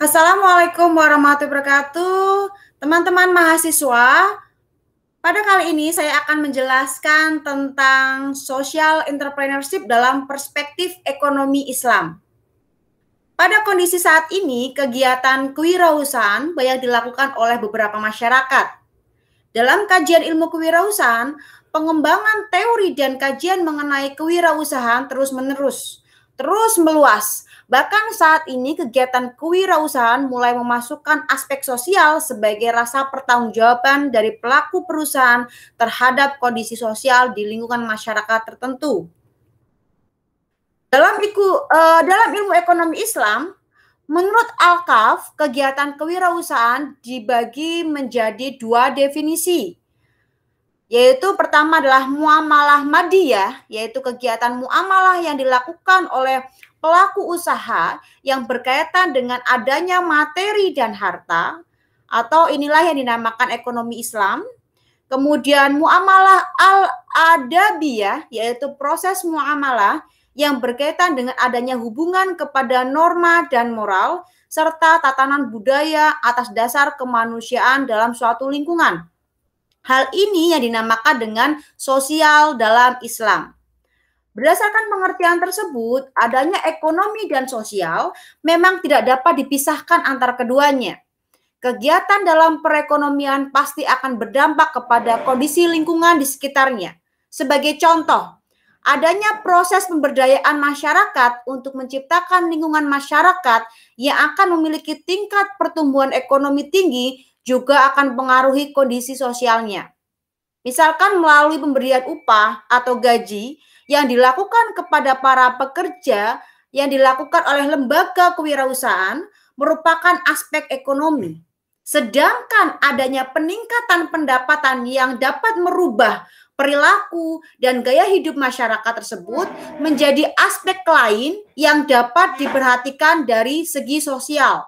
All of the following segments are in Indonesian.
Assalamualaikum warahmatullahi wabarakatuh, teman-teman mahasiswa. Pada kali ini saya akan menjelaskan tentang social entrepreneurship dalam perspektif ekonomi Islam. Pada kondisi saat ini, kegiatan kewirausahaan banyak dilakukan oleh beberapa masyarakat. Dalam kajian ilmu kewirausahaan, pengembangan teori dan kajian mengenai kewirausahaan terus-menerus, terus meluas. Bahkan saat ini kegiatan kewirausahaan mulai memasukkan aspek sosial sebagai rasa pertanggungjawaban dari pelaku perusahaan terhadap kondisi sosial di lingkungan masyarakat tertentu. Dalam ilmu ekonomi Islam, menurut Al-Kaf, kegiatan kewirausahaan dibagi menjadi dua definisi, yaitu pertama adalah muamalah madiyah, yaitu kegiatan muamalah yang dilakukan oleh pelaku usaha yang berkaitan dengan adanya materi dan harta, atau inilah yang dinamakan ekonomi Islam. Kemudian muamalah al-adabiyah, yaitu proses muamalah yang berkaitan dengan adanya hubungan kepada norma dan moral, serta tatanan budaya atas dasar kemanusiaan dalam suatu lingkungan. Hal ini yang dinamakan dengan sosial dalam Islam. Berdasarkan pengertian tersebut, adanya ekonomi dan sosial memang tidak dapat dipisahkan antara keduanya. Kegiatan dalam perekonomian pasti akan berdampak kepada kondisi lingkungan di sekitarnya. Sebagai contoh, adanya proses pemberdayaan masyarakat untuk menciptakan lingkungan masyarakat yang akan memiliki tingkat pertumbuhan ekonomi tinggi juga akan mempengaruhi kondisi sosialnya. Misalkan melalui pemberian upah atau gaji yang dilakukan kepada para pekerja yang dilakukan oleh lembaga kewirausahaan merupakan aspek ekonomi. Sedangkan adanya peningkatan pendapatan yang dapat merubah perilaku dan gaya hidup masyarakat tersebut menjadi aspek lain yang dapat diperhatikan dari segi sosial.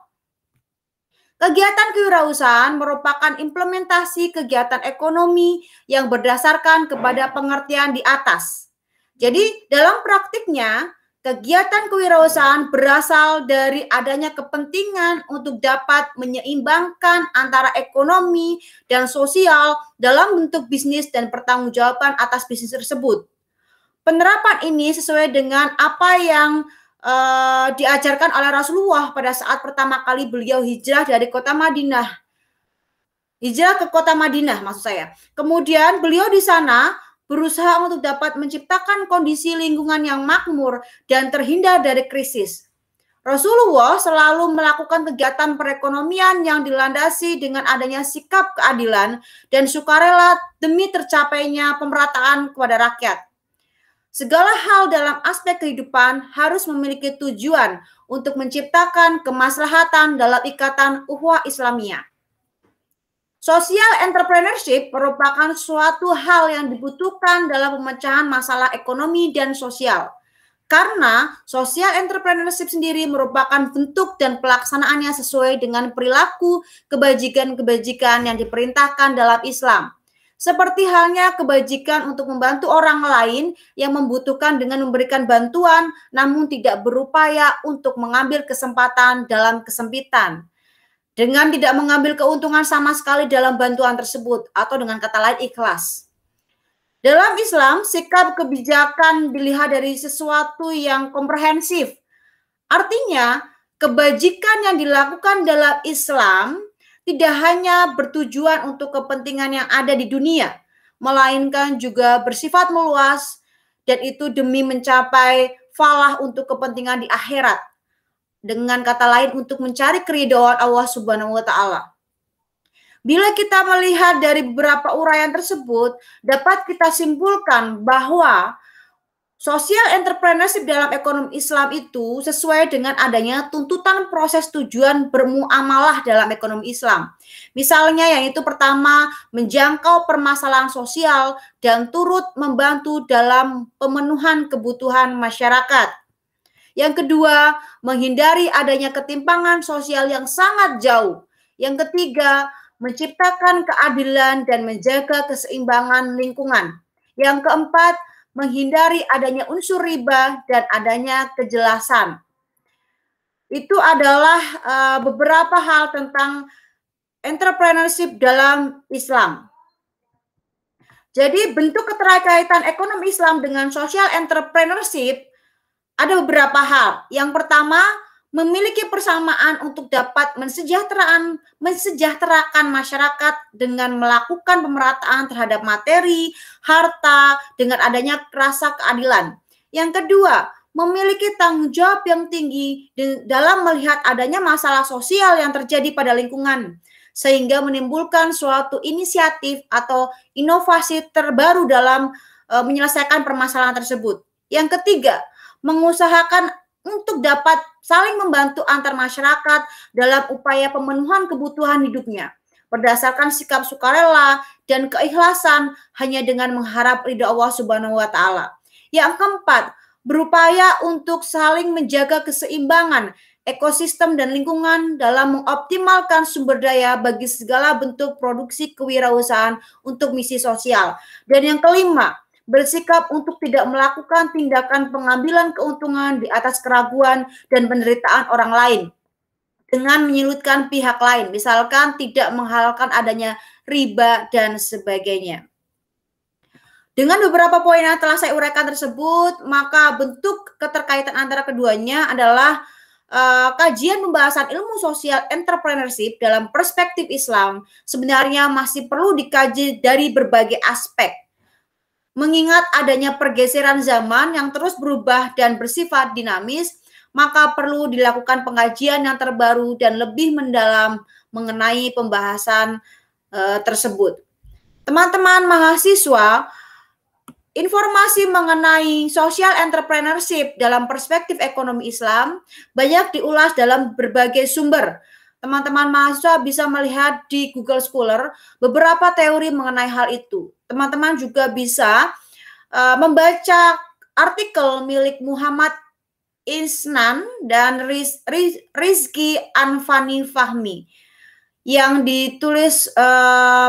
Kegiatan kewirausahaan merupakan implementasi kegiatan ekonomi yang berdasarkan kepada pengertian di atas. Jadi, dalam praktiknya, kegiatan kewirausahaan berasal dari adanya kepentingan untuk dapat menyeimbangkan antara ekonomi dan sosial dalam bentuk bisnis dan pertanggungjawaban atas bisnis tersebut. Penerapan ini sesuai dengan apa yang diajarkan oleh Rasulullah pada saat pertama kali beliau hijrah dari kota Madinah. Hijrah ke kota Madinah maksud saya. Kemudian beliau di sana berusaha untuk dapat menciptakan kondisi lingkungan yang makmur dan terhindar dari krisis. Rasulullah selalu melakukan kegiatan perekonomian yang dilandasi dengan adanya sikap keadilan dan sukarela demi tercapainya pemerataan kepada rakyat. Segala hal dalam aspek kehidupan harus memiliki tujuan untuk menciptakan kemaslahatan dalam ikatan ukhuwah Islamiyah. Social entrepreneurship merupakan suatu hal yang dibutuhkan dalam pemecahan masalah ekonomi dan sosial. Karena social entrepreneurship sendiri merupakan bentuk dan pelaksanaannya sesuai dengan perilaku kebajikan-kebajikan yang diperintahkan dalam Islam. Seperti halnya kebajikan untuk membantu orang lain yang membutuhkan dengan memberikan bantuan, namun tidak berupaya untuk mengambil kesempatan dalam kesempitan. Dengan tidak mengambil keuntungan sama sekali dalam bantuan tersebut, atau dengan kata lain ikhlas. Dalam Islam, sikap kebijakan dilihat dari sesuatu yang komprehensif. Artinya, kebajikan yang dilakukan dalam Islam tidak hanya bertujuan untuk kepentingan yang ada di dunia, melainkan juga bersifat meluas, dan itu demi mencapai falah untuk kepentingan di akhirat. Dengan kata lain, untuk mencari keridhaan Allah Subhanahu wa Ta'ala. Bila kita melihat dari beberapa uraian tersebut, dapat kita simpulkan bahwa social entrepreneurship dalam ekonomi Islam itu sesuai dengan adanya tuntutan proses tujuan bermuamalah dalam ekonomi Islam. Misalnya yaitu pertama, menjangkau permasalahan sosial dan turut membantu dalam pemenuhan kebutuhan masyarakat. Yang kedua, menghindari adanya ketimpangan sosial yang sangat jauh. Yang ketiga, menciptakan keadilan dan menjaga keseimbangan lingkungan. Yang keempat, menghindari adanya unsur riba dan adanya kejelasan. itu adalah beberapa hal tentang entrepreneurship dalam Islam. Jadi bentuk keterkaitan ekonomi Islam dengan social entrepreneurship ada beberapa hal. Yang pertama, memiliki persamaan untuk dapat mensejahterakan masyarakat dengan melakukan pemerataan terhadap materi, harta, dengan adanya rasa keadilan. Yang kedua, memiliki tanggung jawab yang tinggi dalam melihat adanya masalah sosial yang terjadi pada lingkungan, sehingga menimbulkan suatu inisiatif atau inovasi terbaru dalam menyelesaikan permasalahan tersebut. Yang ketiga, mengusahakan untuk dapat saling membantu antar masyarakat dalam upaya pemenuhan kebutuhan hidupnya berdasarkan sikap sukarela dan keikhlasan hanya dengan mengharap ridha Allah Subhanahu wa taala. Yang keempat, berupaya untuk saling menjaga keseimbangan ekosistem dan lingkungan dalam mengoptimalkan sumber daya bagi segala bentuk produksi kewirausahaan untuk misi sosial. Dan yang kelima, bersikap untuk tidak melakukan tindakan pengambilan keuntungan di atas keraguan dan penderitaan orang lain dengan menyulitkan pihak lain, misalkan tidak menghalalkan adanya riba dan sebagainya. Dengan beberapa poin yang telah saya uraikan tersebut, maka bentuk keterkaitan antara keduanya adalah kajian pembahasan ilmu sosial entrepreneurship dalam perspektif Islam sebenarnya masih perlu dikaji dari berbagai aspek. Mengingat adanya pergeseran zaman yang terus berubah dan bersifat dinamis, maka perlu dilakukan pengkajian yang terbaru dan lebih mendalam mengenai pembahasan tersebut. Teman-teman mahasiswa, informasi mengenai social entrepreneurship dalam perspektif ekonomi Islam banyak diulas dalam berbagai sumber. Teman-teman mahasiswa bisa melihat di Google Scholar beberapa teori mengenai hal itu. Teman-teman juga bisa membaca artikel milik Muhammad Isnan dan Rizky Anfani Fahmi yang ditulis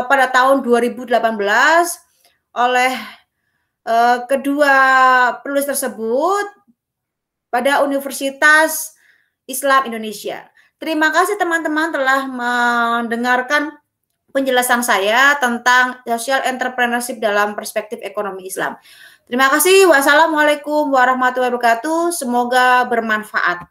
pada tahun 2018 oleh kedua penulis tersebut pada Universitas Islam Indonesia. Terima kasih teman-teman telah mendengarkan penjelasan saya tentang social entrepreneurship dalam perspektif ekonomi Islam. Terima kasih. Wassalamualaikum warahmatullahi wabarakatuh. Semoga bermanfaat.